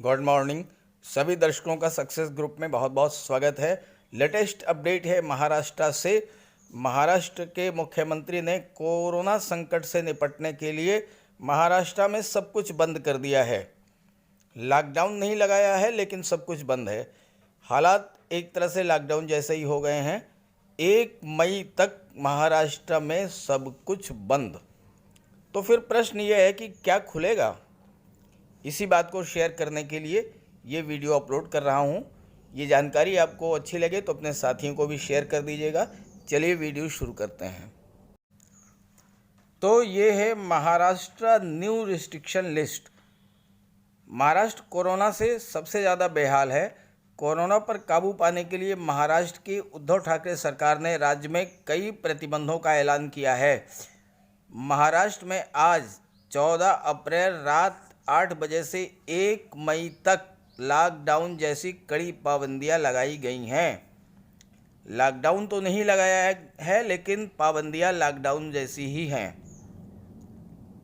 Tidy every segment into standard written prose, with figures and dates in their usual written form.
Good morning. सभी दर्शकों का सक्सेस ग्रुप में बहुत बहुत स्वागत है। लेटेस्ट अपडेट है महाराष्ट्र से। महाराष्ट्र के मुख्यमंत्री ने कोरोना संकट से निपटने के लिए महाराष्ट्र में सब कुछ बंद कर दिया है। लॉकडाउन नहीं लगाया है, लेकिन सब कुछ बंद है। हालात एक तरह से लॉकडाउन जैसे ही हो गए हैं। 1 मई तक महाराष्ट्र में सब कुछ बंद। तो फिर प्रश्न ये है कि क्या खुलेगा। इसी बात को शेयर करने के लिए ये वीडियो अपलोड कर रहा हूँ। ये जानकारी आपको अच्छी लगे तो अपने साथियों को भी शेयर कर दीजिएगा। चलिए वीडियो शुरू करते हैं। तो ये है Maharashtra new restriction list. Maharashtra corona से सबसे ज़्यादा बेहाल है। कोरोना पर काबू पाने के लिए महाराष्ट्र की उद्धव ठाकरे सरकार ने राज्य में कई प्रतिबंधों का ऐलान किया है। महाराष्ट्र में आज 14 अप्रैल रात 8 बजे से 1 मई तक लॉकडाउन जैसी कड़ी पाबंदियां लगाई गई हैं। लॉकडाउन तो नहीं लगाया है, लेकिन पाबंदियां लॉकडाउन जैसी ही हैं।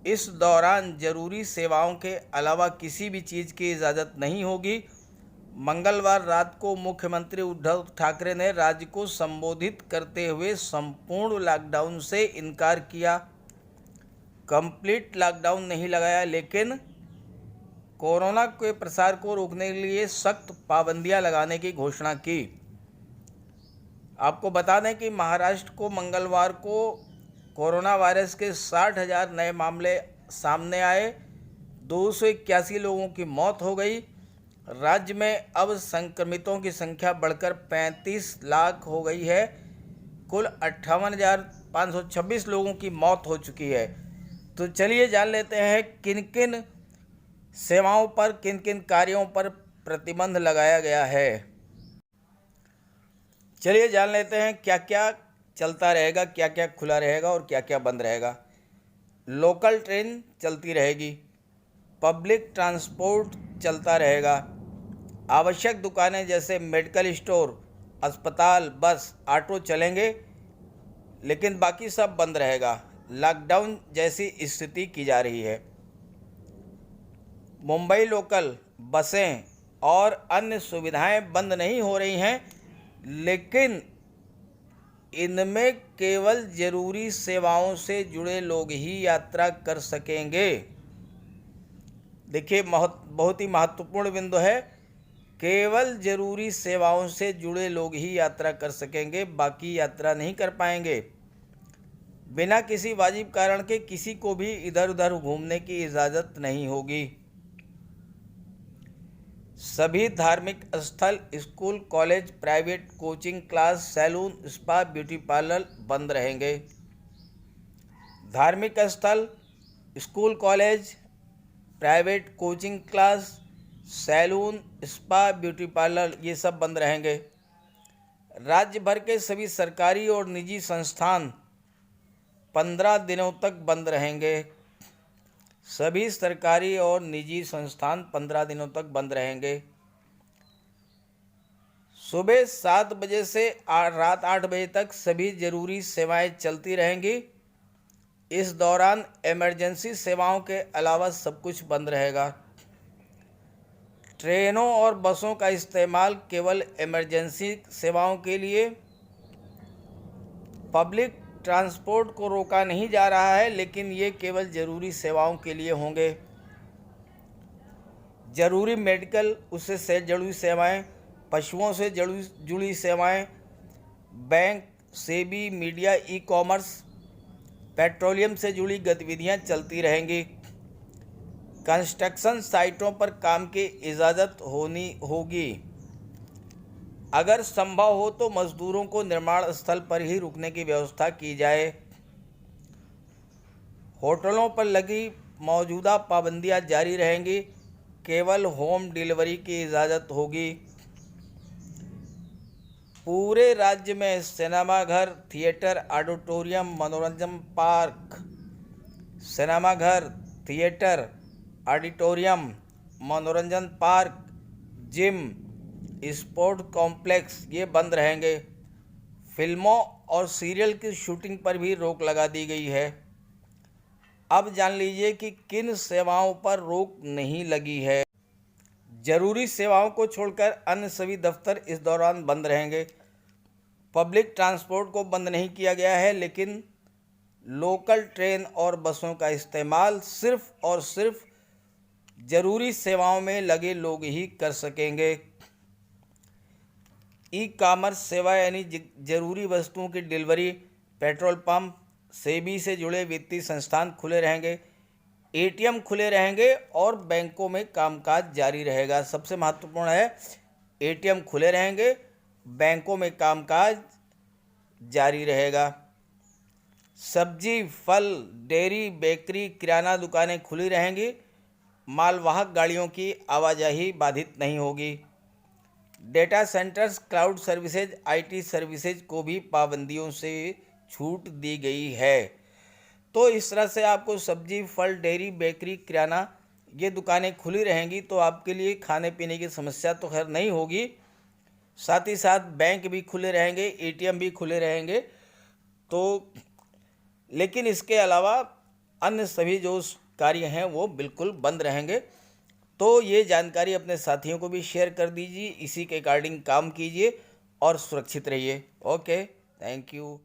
इस दौरान जरूरी सेवाओं के अलावा किसी भी चीज़ की इजाज़त नहीं होगी। मंगलवार रात को मुख्यमंत्री उद्धव ठाकरे ने राज्य को संबोधित करते हुए संपूर्ण लॉकडाउन से इनकार किया। कंप्लीट लॉकडाउन नहीं लगाया, लेकिन कोरोना के प्रसार को रोकने के लिए सख्त पाबंदियां लगाने की घोषणा की। आपको बता दें कि महाराष्ट्र को मंगलवार को कोरोना वायरस के 60,000 नए मामले सामने आए। 281 लोगों की मौत हो गई। राज्य में अब संक्रमितों की संख्या बढ़कर 35 लाख हो गई है। कुल 58,526 लोगों की मौत हो चुकी है। तो चलिए जान लेते हैं किन किन सेवाओं पर, किन किन कार्यों पर प्रतिबंध लगाया गया है। चलिए जान लेते हैं क्या क्या चलता रहेगा, क्या क्या खुला रहेगा और क्या क्या बंद रहेगा। लोकल ट्रेन चलती रहेगी। पब्लिक ट्रांसपोर्ट चलता रहेगा। आवश्यक दुकानें जैसे मेडिकल स्टोर, अस्पताल, बस, ऑटो चलेंगे, लेकिन बाकी सब बंद रहेगा। लॉकडाउन जैसी स्थिति की जा रही है। मुंबई लोकल बसें और अन्य सुविधाएं बंद नहीं हो रही हैं, लेकिन इनमें केवल ज़रूरी सेवाओं से जुड़े लोग ही यात्रा कर सकेंगे। देखिए, बहुत ही महत्वपूर्ण बिंदु है। केवल ज़रूरी सेवाओं से जुड़े लोग ही यात्रा कर सकेंगे, बाकी यात्रा नहीं कर पाएंगे। बिना किसी वाजिब कारण के किसी को भी इधर उधर घूमने की इजाज़त नहीं होगी। सभी धार्मिक स्थल, school, college, private coaching class, salon, spa, beauty parlour बंद रहेंगे। धार्मिक स्थल, school, college, private coaching class, salon, spa, beauty parlour ये सब बंद रहेंगे। राज्य भर के सभी सरकारी और निजी संस्थान 15 दिनों तक बंद रहेंगे। सभी सरकारी और निजी संस्थान 15 दिनों तक बंद रहेंगे। सुबह 7 बजे से रात 8 बजे तक सभी जरूरी सेवाएं चलती रहेंगी। इस दौरान इमरजेंसी सेवाओं के अलावा सब कुछ बंद रहेगा। ट्रेनों और बसों का इस्तेमाल केवल इमरजेंसी सेवाओं के लिए। पब्लिक ट्रांसपोर्ट को रोका नहीं जा रहा है, लेकिन ये केवल ज़रूरी सेवाओं के लिए होंगे। ज़रूरी मेडिकल, उससे जुड़ी सेवाएं, पशुओं से जुड़ी सेवाएं, bank, SEBI, media, e commerce, petroleum से जुड़ी गतिविधियां चलती रहेंगी। कंस्ट्रक्शन साइटों पर काम की इजाज़त होगी। अगर संभव हो तो मजदूरों को निर्माण स्थल पर ही रुकने की व्यवस्था की जाए। होटलों पर लगी मौजूदा पाबंदियां जारी रहेंगी। केवल होम डिलीवरी की इजाज़त होगी। पूरे राज्य में सिनेमाघर, थिएटर, ऑडिटोरियम, मनोरंजन पार्क, सिनेमाघर, थिएटर, ऑडिटोरियम, मनोरंजन पार्क, जिम, स्पोर्ट कॉम्प्लेक्स ये बंद रहेंगे। फिल्मों और सीरियल की शूटिंग पर भी रोक लगा दी गई है। अब जान लीजिए कि किन सेवाओं पर रोक नहीं लगी है। जरूरी सेवाओं को छोड़कर अन्य सभी दफ्तर इस दौरान बंद रहेंगे। पब्लिक ट्रांसपोर्ट को बंद नहीं किया गया है, लेकिन लोकल ट्रेन और बसों का इस्तेमाल सिर्फ और सिर्फ जरूरी सेवाओं में लगे लोग ही कर सकेंगे। ई कॉमर्स सेवा यानी जरूरी वस्तुओं की डिलीवरी, पेट्रोल पंप, सेबी से जुड़े वित्तीय संस्थान खुले रहेंगे, एटीएम खुले रहेंगे और बैंकों में कामकाज जारी रहेगा। सबसे महत्वपूर्ण है, एटीएम खुले रहेंगे, बैंकों में कामकाज जारी रहेगा। सब्जी, फल, डेयरी, बेकरी, किराना दुकानें खुली रहेंगी। मालवाहक गाड़ियों की आवाजाही बाधित नहीं होगी। Data centres, cloud services, IT services को भी पाबंदियों से छूट दी गई है। तो इस तरह से आपको सब्जी, फल, डेयरी, बेकरी, किराना ये दुकानें खुली रहेंगी, तो आपके लिए खाने पीने की समस्या तो खैर नहीं होगी। साथ ही साथ बैंक भी खुले रहेंगे, एटीएम भी खुले रहेंगे। तो लेकिन इसके अलावा अन्य सभी जो कार्य हैं वो बिल्कुल बंद रहेंगे। तो ये जानकारी अपने साथियों को भी शेयर कर दीजिए, इसी के अकॉर्डिंग काम कीजिए और सुरक्षित रहिए। Okay, thank you.